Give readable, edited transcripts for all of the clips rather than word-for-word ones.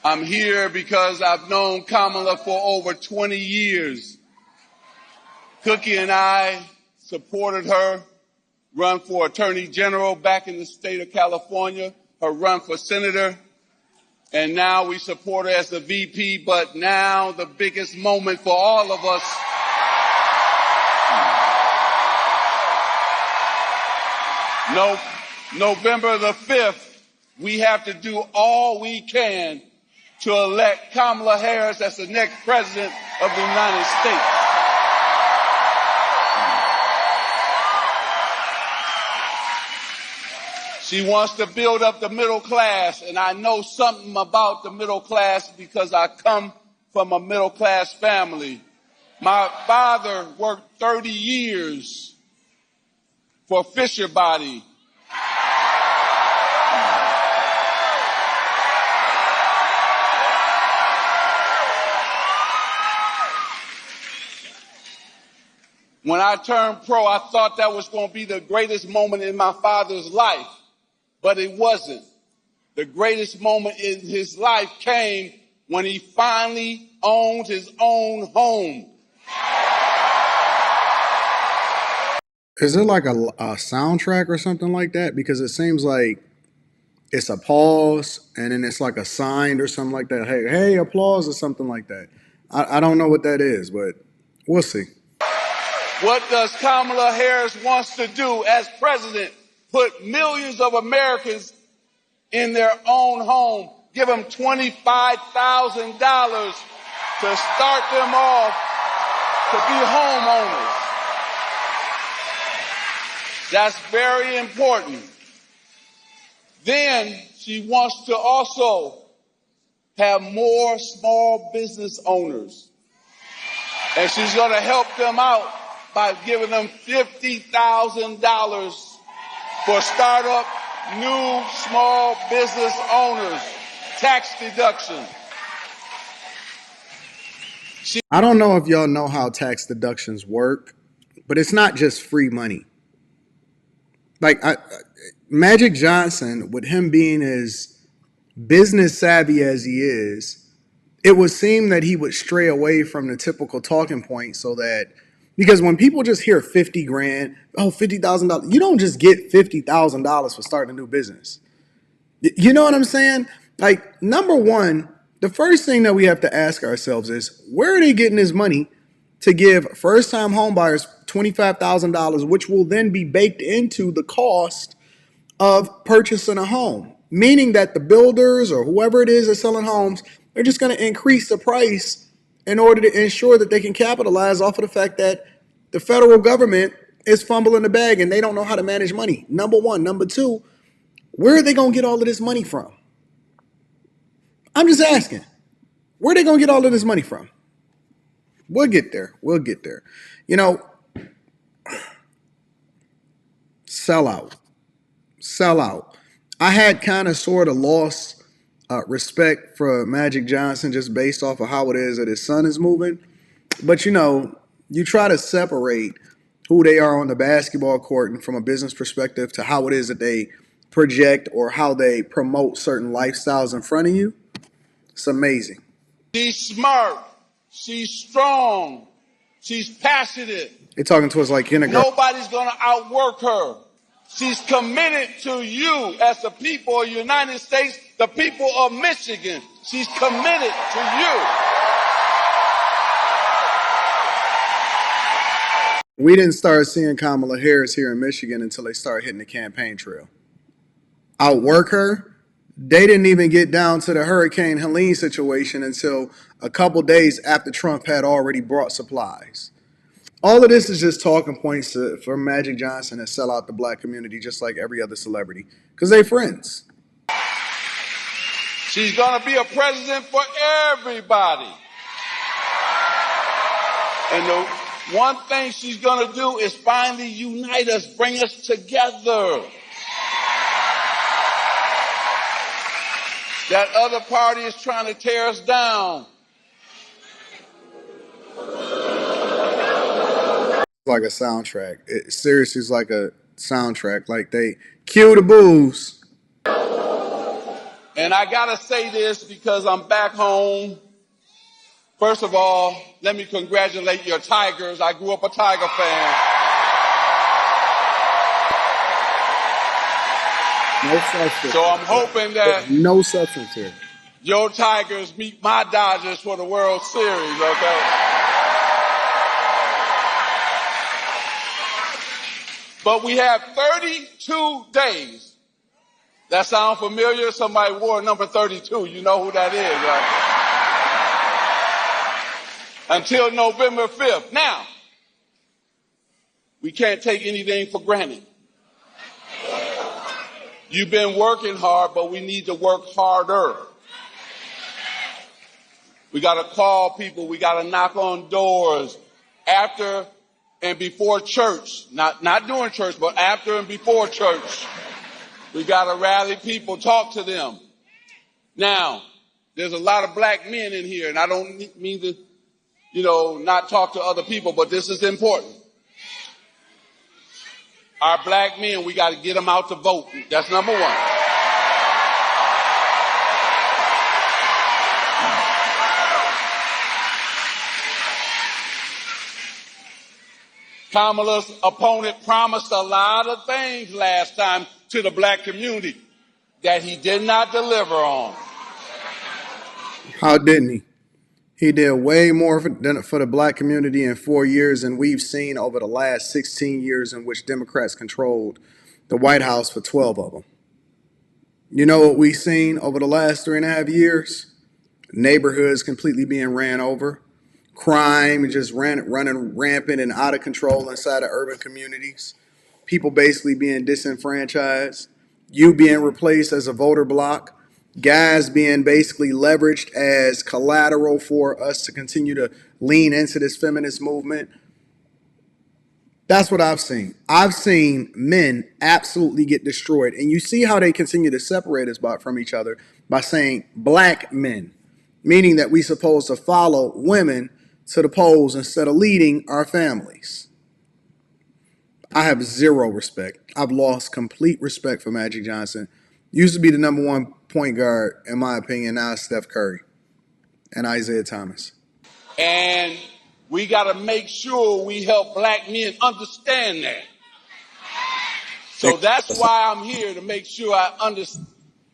I'm here because I've known Kamala for over 20 years. Cookie and I supported her run for Attorney General back in the state of California, her run for senator, and now we support her as the VP, but now the biggest moment for all of us November the 5th, we have to do all we can to elect Kamala Harris as the next president of the United States. She wants to build up the middle class, and I know something about the middle class because I come from a middle class family. My father worked 30 years for Fisher Body. When I turned pro, I thought that was going to be the greatest moment in my father's life, but it wasn't. The greatest moment in his life came when he finally owned his own home. Is there like a soundtrack or something like that? Because it seems like it's a pause and then it's like a sign or something like that. Hey, applause or something like that. I don't know what that is, but we'll see. What does Kamala Harris wants to do as president? Put millions of Americans in their own home, give them $25,000 to start them off to be homeowners. That's very important. Then she wants to also have more small business owners. And she's going to help them out by giving them $50,000 for startup new small business owners, tax deduction. I don't know if y'all know how tax deductions work, but it's not just free money. Like Magic Johnson, with him being as business savvy as he is, it would seem that he would stray away from the typical talking point so that, because when people just hear 50 grand, oh, $50,000, you don't just get $50,000 for starting a new business. You know what I'm saying? Like, number one, the first thing that we have to ask ourselves is, where are they getting this money to give first-time homebuyers $25,000, which will then be baked into the cost of purchasing a home? Meaning that the builders or whoever it is that's selling homes, they're just going to increase the price in order to ensure that they can capitalize off of the fact that the federal government is fumbling the bag and they don't know how to manage money. Number one. Number two, where are they going to get all of this money from? I'm just asking. Where are they going to get all of this money from? We'll get there. We'll get there. You know, sell out. Sell out. I had kind of sort of lost respect for Magic Johnson just based off of how it is that his son is moving. But, you know, you try to separate who they are on the basketball court and from a business perspective to how it is that they project or how they promote certain lifestyles in front of you. It's amazing. She's smart. She's strong. She's passionate. They're talking to us like kindergarten. Nobody's going to outwork her. She's committed to you as the people of the United States, the people of Michigan. She's committed to you. We didn't start seeing Kamala Harris here in Michigan until they started hitting the campaign trail. Outwork her? They didn't even get down to the Hurricane Helene situation until a couple days after Trump had already brought supplies. All of this is just talking points for Magic Johnson to sell out the black community just like every other celebrity because they're friends. She's going to be a president for everybody. And the one thing she's going to do is finally unite us, bring us together. That other party is trying to tear us down. Like a soundtrack. It seriously is like a soundtrack. Like they cue the booze. And I got to say this because I'm back home. First of all, let me congratulate your Tigers. I grew up a Tiger fan. No substance. So I'm hoping that There's no substance here. your Tigers meet my Dodgers for the World Series, okay? But we have 32 days. That sound familiar? Somebody wore number 32. You know who that is, right? Until November 5th. Now, we can't take anything for granted. You've been working hard, but we need to work harder. We got to call people. We got to knock on doors after and before church. Not during church, but after and before church. We got to rally people, talk to them. Now, there's a lot of black men in here, and I don't mean to, not talk to other people, but this is important. Our black men, we got to get them out to vote. That's number one. Kamala's opponent promised a lot of things last time to the black community that he did not deliver on. How didn't he? He did way more for the black community in 4 years than we've seen over the last 16 years in which Democrats controlled the White House for 12 of them. You know what we've seen over the last 3.5 years? Neighborhoods completely being ran over. Crime just running rampant and out of control inside of urban communities. People basically being disenfranchised. You being replaced as a voter block. Guys being basically leveraged as collateral for us to continue to lean into this feminist movement. That's what I've seen. I've seen men absolutely get destroyed. And you see how they continue to separate us from each other by saying black men, meaning that we're supposed to follow women to the polls instead of leading our families. I have zero respect. I've lost complete respect for Magic Johnson. Used to be the number one point guard, in my opinion. Now it's Steph Curry and Isaiah Thomas. And we got to make sure we help black men understand that. So that's why I'm here, to make sure I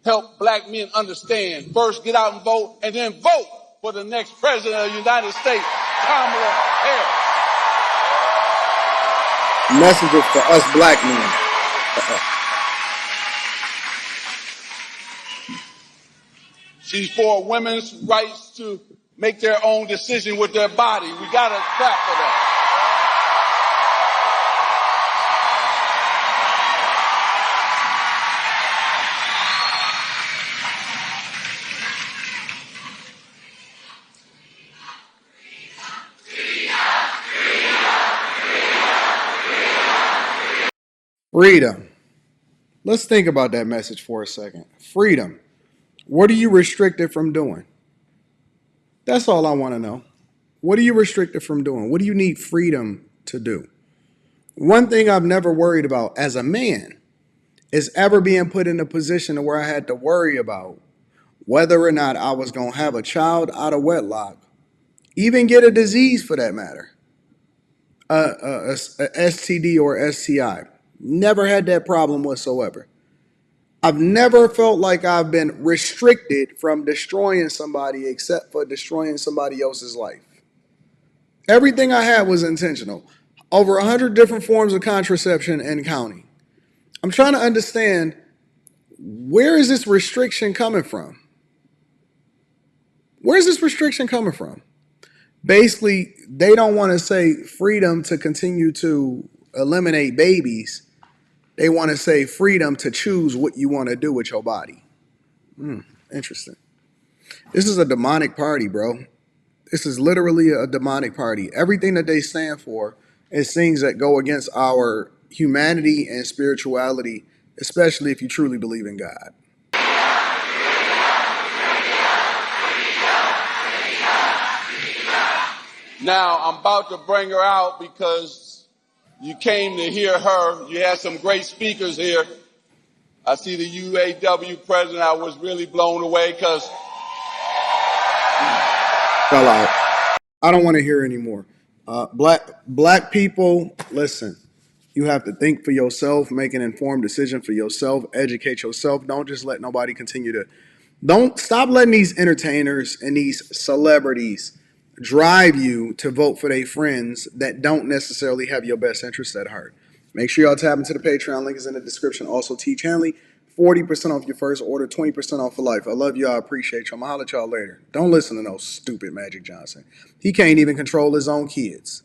help black men understand. First, get out and vote, and then vote for the next president of the United States, Kamala Harris. Messages for us black men. She's for women's rights to make their own decision with their body. We got to clap for that. Freedom. Let's think about that message for a second. Freedom. What are you restricted from doing? That's all I want to know. What are you restricted from doing? What do you need freedom to do? One thing I've never worried about as a man is ever being put in a position where I had to worry about whether or not I was going to have a child out of wedlock, even get a disease for that matter, a STD or STI. Never had that problem whatsoever. I've never felt like I've been restricted from destroying somebody except for destroying somebody else's life. Everything I had was intentional. Over 100 different forms of contraception and counting. I'm trying to understand, where is this restriction coming from? Where's this restriction coming from? Basically, they don't want to say freedom to continue to eliminate babies. They want to say freedom to choose what you want to do with your body. Interesting. This is a demonic party, bro. This is literally a demonic party. Everything that they stand for is things that go against our humanity and spirituality, especially if you truly believe in God. Now, I'm about to bring her out because you came to hear her. You had some great speakers here. I see the UAW president. I was really blown away because Fell out. I don't want to hear anymore. Black people, listen. You have to think for yourself, make an informed decision for yourself, educate yourself. Don't just let nobody continue to. Don't stop letting these entertainers and these celebrities drive you to vote for their friends that don't necessarily have your best interest at heart. Make sure y'all tap into the Patreon. Link is in the description. Also, Teach Hanley, 40% off your first order, 20% off for life. I love y'all. I appreciate y'all. I'm going to holler at y'all later. Don't listen to no stupid Magic Johnson. He can't even control his own kids.